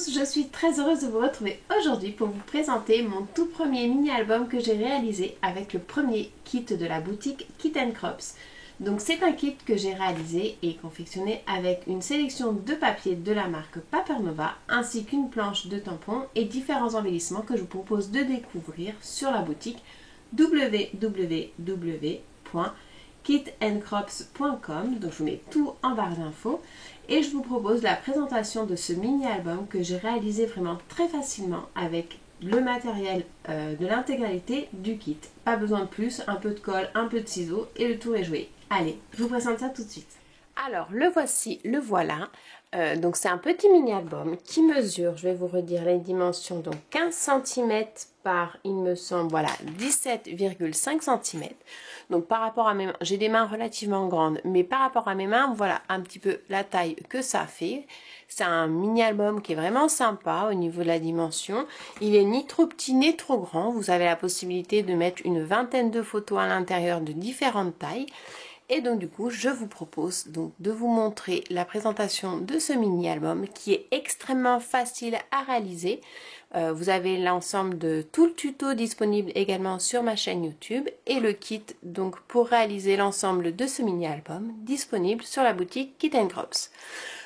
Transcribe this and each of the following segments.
tous, je suis très heureuse de vous retrouver aujourd'hui pour vous présenter mon tout premier mini-album que j'ai réalisé avec le premier kit de la boutique Kit & Crops. Donc c'est un kit que j'ai réalisé et confectionné avec une sélection de papiers de la marque Papernova ainsi qu'une planche de tampons et différents embellissements que je vous propose de découvrir sur la boutique www.kitandcrops.com. Donc je vous mets tout en barre d'infos. Et je vous propose la présentation de ce mini-album que j'ai réalisé vraiment très facilement avec le matériel de l'intégralité du kit. Pas besoin de plus, un peu de colle, un peu de ciseaux et le tour est joué. Allez, je vous présente ça tout de suite. Alors le voici, le voilà. Donc c'est un petit mini-album qui mesure, je vais vous redire les dimensions, donc 15 cm par, il me semble, voilà, 17,5 cm. Donc par rapport à mes mains, j'ai des mains relativement grandes, mais par rapport à mes mains, voilà un petit peu la taille que ça fait. C'est un mini-album qui est vraiment sympa au niveau de la dimension. Il est ni trop petit ni trop grand. Vous avez la possibilité de mettre une vingtaine de photos à l'intérieur de différentes tailles. Et donc du coup, je vous propose donc de vous montrer la présentation de ce mini-album qui est extrêmement facile à réaliser. Vous avez l'ensemble de tout le tuto disponible également sur ma chaîne YouTube et le kit donc pour réaliser l'ensemble de ce mini-album disponible sur la boutique Kit & Crops.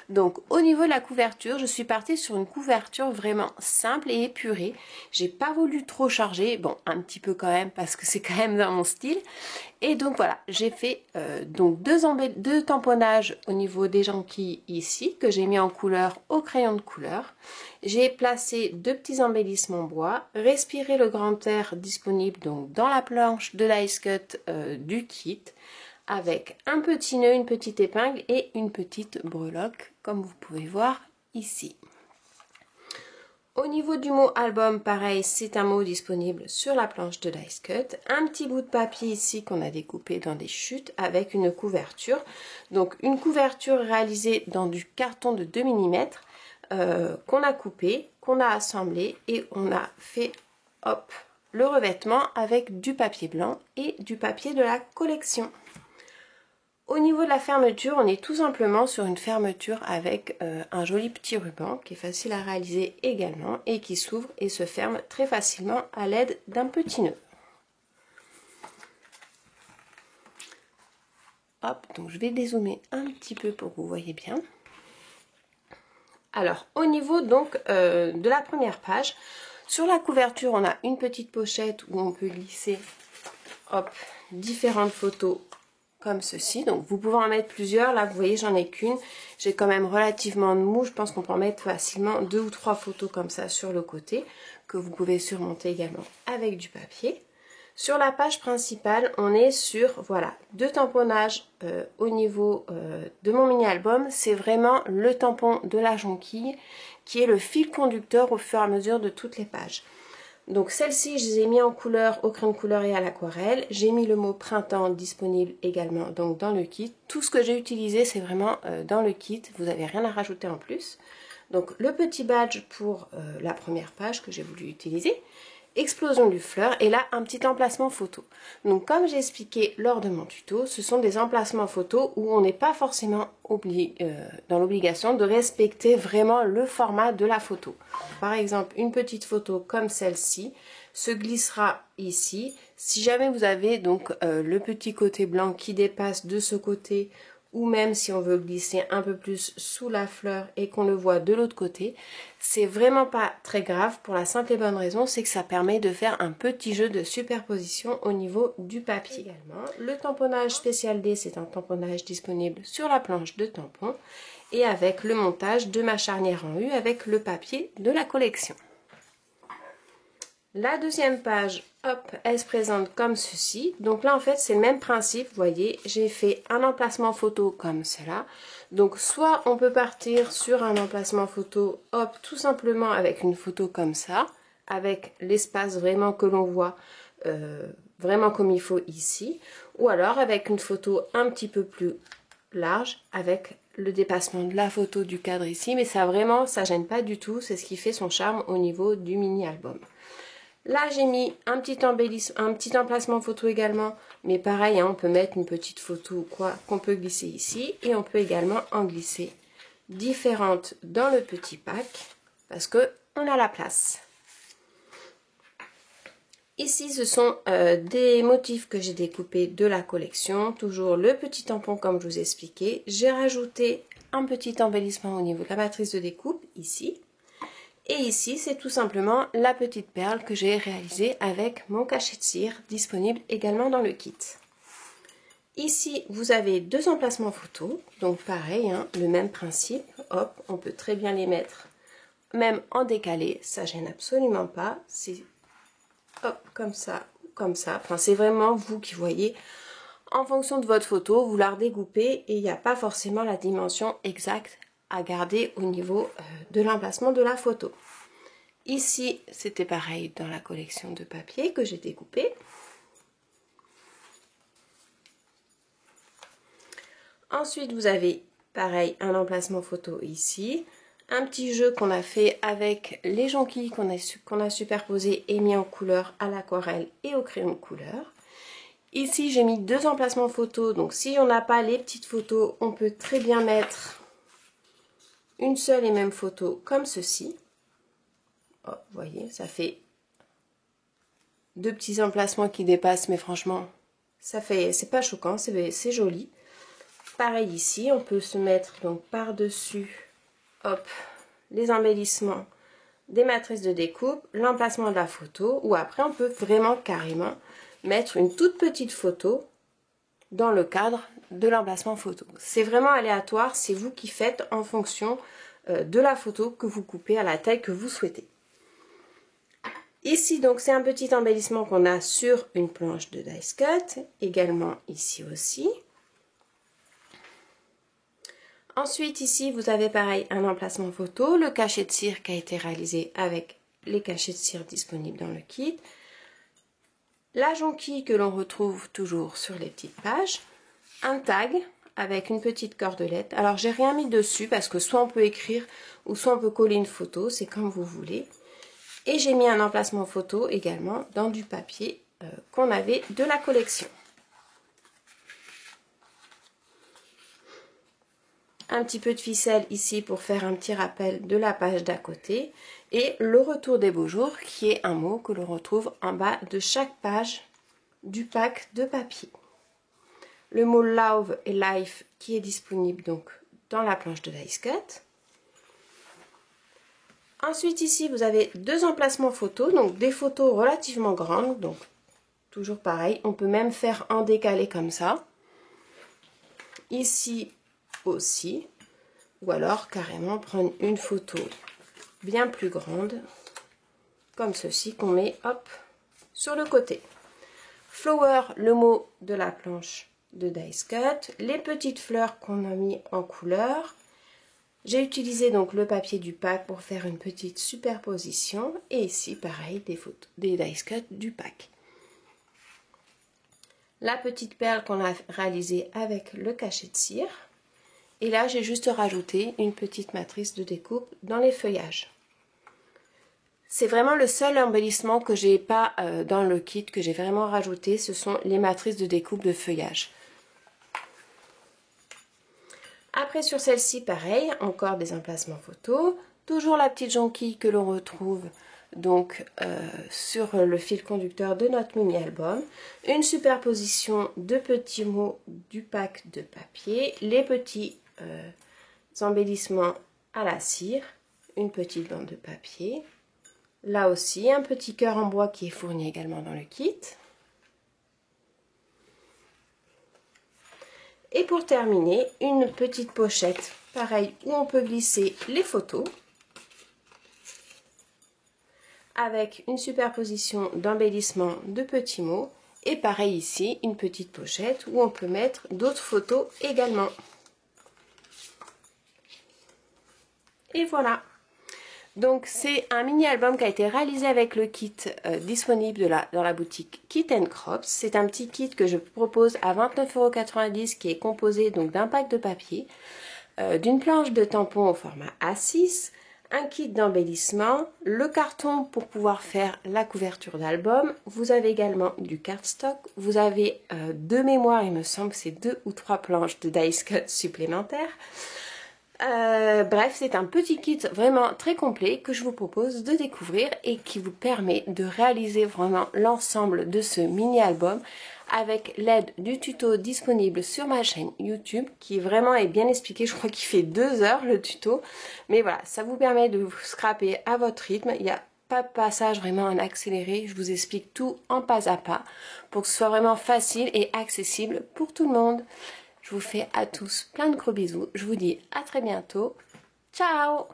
Donc au niveau de la couverture, je suis partie sur une couverture vraiment simple et épurée. J'ai pas voulu trop charger, bon un petit peu quand même parce que c'est quand même dans mon style. Et donc voilà, j'ai fait donc deux tamponnages au niveau des jonquilles ici que j'ai mis en couleur au crayon de couleur. J'ai placé deux petits embellissements bois, respiré le grand air disponible donc dans la planche de l'ice cut du kit, avec un petit nœud, une petite épingle et une petite breloque, comme vous pouvez voir ici. Au niveau du mot album, pareil, c'est un mot disponible sur la planche de l'ice cut. Un petit bout de papier ici qu'on a découpé dans des chutes avec une couverture. Donc une couverture réalisée dans du carton de 2 mm qu'on a coupé, qu'on a assemblé et on a fait hop, le revêtement avec du papier blanc et du papier de la collection. Au niveau de la fermeture, on est tout simplement sur une fermeture avec un joli petit ruban qui est facile à réaliser également et qui s'ouvre et se ferme très facilement à l'aide d'un petit nœud. Hop, donc je vais dézoomer un petit peu pour que vous voyez bien. Alors, au niveau donc de la première page, sur la couverture, on a une petite pochette où on peut glisser hop, différentes photos comme ceci. Donc vous pouvez en mettre plusieurs. Là vous voyez j'en ai qu'une, j'ai quand même relativement de mou, je pense qu'on peut en mettre facilement 2 ou 3 photos comme ça sur le côté que vous pouvez surmonter également avec du papier. Sur la page principale on est sur voilà 2 tamponnages au niveau de mon mini album. C'est vraiment le tampon de la jonquille qui est le fil conducteur au fur et à mesure de toutes les pages. Donc celle-ci, je les ai mis en couleur, au crayon de couleur et à l'aquarelle. J'ai mis le mot printemps disponible également donc dans le kit. Tout ce que j'ai utilisé, c'est vraiment dans le kit. Vous n'avez rien à rajouter en plus. Donc le petit badge pour la première page que j'ai voulu utiliser. Explosion du fleur et là un petit emplacement photo. Donc comme j'ai expliqué lors de mon tuto, ce sont des emplacements photos où on n'est pas forcément dans l'obligation de respecter vraiment le format de la photo. Par exemple une petite photo comme celle-ci se glissera ici. Si jamais vous avez donc le petit côté blanc qui dépasse de ce côté, ou même si on veut glisser un peu plus sous la fleur et qu'on le voit de l'autre côté, c'est vraiment pas très grave pour la simple et bonne raison, c'est que ça permet de faire un petit jeu de superposition au niveau du papier. Également, le tamponnage spécial D, c'est un tamponnage disponible sur la planche de tampon et avec le montage de ma charnière en U avec le papier de la collection. La deuxième page, hop, elle se présente comme ceci. Donc là, en fait, c'est le même principe. Vous voyez, j'ai fait un emplacement photo comme cela. Donc, soit on peut partir sur un emplacement photo, hop, tout simplement avec une photo comme ça, avec l'espace vraiment que l'on voit, vraiment comme il faut ici. Ou alors avec une photo un petit peu plus large, avec le dépassement de la photo du cadre ici. Mais ça, vraiment, ça gêne pas du tout. C'est ce qui fait son charme au niveau du mini-album. Là, j'ai mis un petit emplacement photo également, mais pareil, hein, on peut mettre une petite photo ou quoi qu'on peut glisser ici, et on peut également en glisser différentes dans le petit pack. parce que on a la place. Ici, ce sont des motifs que j'ai découpés de la collection. Toujours le petit tampon comme je vous ai expliqué. J'ai rajouté un petit embellissement au niveau de la matrice de découpe, ici. Et ici, c'est tout simplement la petite perle que j'ai réalisée avec mon cachet de cire, disponible également dans le kit. Ici, vous avez deux emplacements photos. Donc pareil, hein, le même principe. Hop, on peut très bien les mettre même en décalé. Ça gêne absolument pas. C'est hop, comme ça, comme ça. Enfin, c'est vraiment vous qui voyez. En fonction de votre photo, vous la redécoupez et il n'y a pas forcément la dimension exacte à garder au niveau de l'emplacement de la photo. Ici, c'était pareil dans la collection de papier que j'ai découpé. Ensuite, vous avez pareil un emplacement photo ici. Un petit jeu qu'on a fait avec les jonquilles qu'on a superposées et mis en couleur à l'aquarelle et au crayon de couleur. Ici, j'ai mis deux emplacements photos. Donc, si on n'a pas les petites photos, on peut très bien mettre une seule et même photo comme ceci. Oh, vous voyez, ça fait deux petits emplacements qui dépassent, mais franchement, ça fait, c'est pas choquant, c'est joli. Pareil ici, on peut se mettre donc par-dessus. Hop, les embellissements des matrices de découpe, l'emplacement de la photo, ou après on peut vraiment carrément mettre une toute petite photo dans le cadre de l'emplacement photo. C'est vraiment aléatoire, c'est vous qui faites en fonction de la photo que vous coupez à la taille que vous souhaitez. Ici donc c'est un petit embellissement qu'on a sur une planche de dice cut, également ici aussi. Ensuite, ici, vous avez pareil un emplacement photo, le cachet de cire qui a été réalisé avec les cachets de cire disponibles dans le kit, la jonquille que l'on retrouve toujours sur les petites pages, un tag avec une petite cordelette. Alors, j'ai rien mis dessus parce que soit on peut écrire ou soit on peut coller une photo, c'est comme vous voulez. Et j'ai mis un emplacement photo également dans du papier qu'on avait de la collection. Un petit peu de ficelle ici pour faire un petit rappel de la page d'à côté et le retour des beaux jours qui est un mot que l'on retrouve en bas de chaque page du pack de papier. Le mot love et life qui est disponible donc dans la planche de dice cut. Ensuite ici vous avez deux emplacements photos, donc des photos relativement grandes, donc toujours pareil, on peut même faire en décalé comme ça. Ici aussi, ou alors carrément prendre une photo bien plus grande comme ceci qu'on met hop sur le côté. Flower, le mot de la planche de dice cut, les petites fleurs qu'on a mis en couleur. J'ai utilisé donc le papier du pack pour faire une petite superposition et ici pareil des photos des dice cut du pack. La petite perle qu'on a réalisée avec le cachet de cire. Et là, j'ai juste rajouté une petite matrice de découpe dans les feuillages. C'est vraiment le seul embellissement que j'ai pas dans le kit, que j'ai vraiment rajouté, ce sont les matrices de découpe de feuillage. Après sur celle-ci, pareil, encore des emplacements photos. Toujours la petite jonquille que l'on retrouve donc sur le fil conducteur de notre mini-album. Une superposition de petits mots du pack de papier, les petits embellissements à la cire, une petite bande de papier, là aussi un petit cœur en bois qui est fourni également dans le kit. Et pour terminer, une petite pochette, pareil, où on peut glisser les photos, avec une superposition d'embellissements de petits mots, et pareil ici, une petite pochette où on peut mettre d'autres photos également. Et voilà, donc c'est un mini album qui a été réalisé avec le kit disponible dans la boutique Kit & Crops. C'est un petit kit que je propose à 29,90 € qui est composé donc d'un pack de papier, d'une planche de tampons au format A6, un kit d'embellissement, le carton pour pouvoir faire la couverture d'album. Vous avez également du cardstock, vous avez de mémoire, il me semble que c'est 2 ou 3 planches de dice cut supplémentaires. Bref, c'est un petit kit vraiment très complet que je vous propose de découvrir et qui vous permet de réaliser vraiment l'ensemble de ce mini-album avec l'aide du tuto disponible sur ma chaîne YouTube qui vraiment est bien expliqué. Je crois qu'il fait 2 heures le tuto, mais voilà, ça vous permet de vous scraper à votre rythme. Il n'y a pas de passage vraiment en accéléré, je vous explique tout en pas à pas pour que ce soit vraiment facile et accessible pour tout le monde. Je vous fais à tous plein de gros bisous. Je vous dis à très bientôt. Ciao!